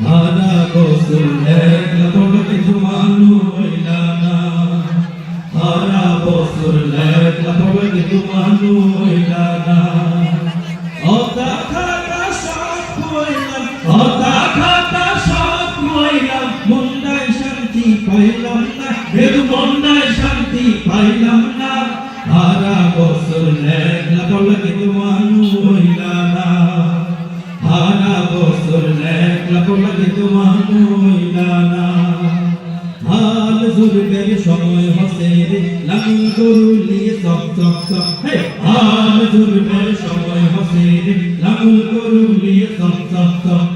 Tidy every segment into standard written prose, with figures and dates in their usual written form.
হারা বছর একলা বড় কিছু মানু হইলা না, হারা বছর একলা বড় কিছু মানু হইলা না। অতা খাতা সব হইলাম, অতা খাতা সব হইলাম, মন্দায় শান্তি পাইলাম না, বেদু মন্দায় শান্তি পাইলাম না। হারা বছর একলা বড় কিছু মানু হইলা না, হারা বছর একলা বড় কিছু মানু হইলা না। হাল জুরবের সময় হসে রে লাঙল গরুলিয়ে সব সব সব, হাল জুরবের সময় হসে রে লাঙল গরুলিয়ে সব সব সব।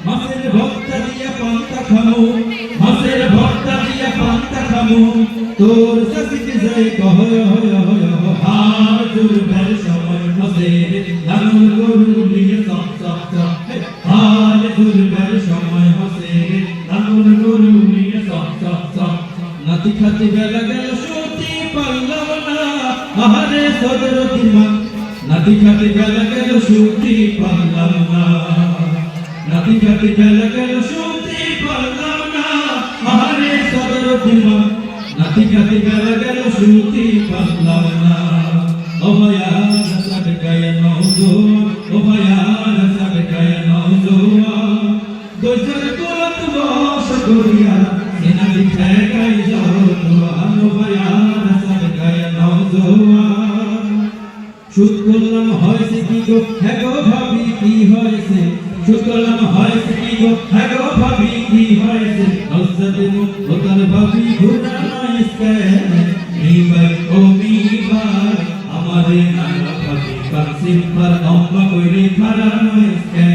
মাছের ভর্তা দিয়া পান্তা খামো, মাছের ভর্তা দিয়া পান্তা খামো, তোর সাথে যাই কহয় হয় হয়। হাল জুরবের সময় হসে রে লাঙল গরুলিয়ে সব সব সব, হাল জুরবের সময় হসে রে লাঙল গরুলিয়ে সব সব সব। নাতি খাতি বেলা গেল সত্যি পারলাম না, আহারে সদরতির মা। নাতি খাতি বেলা গেল সত্যি পারলাম না, নাতি খাতি বেলা গেল সত্যি পারলাম না, আহারে সদরতির মা। নাতি খাতি বেলা গেল সত্যি পারলাম না। ও ভাইয়া সব গায়ে নওজো, ও ভাইয়া সব গায়ে নওজো, দোষের কোলত বস করিয়া সিনা দিখায় গাই যাও জোয়ান। ও ভাইয়া সব গায়ে নওজো, সুদ করলাম হয়েছে কি গো, হ্যাঁ গো ভাবি কি হয়েছে, সুদ করলাম হয়েছে কি গো, হ্যাঁ গো ভাবি কি হয়েছে। নজরে মুখ ওতার ভাবি ঘুরা নাইসকে মিবার ও মিবার, আমারে নানা ভাবি কাছে পার অম্বা কইরে খারা নাইসকে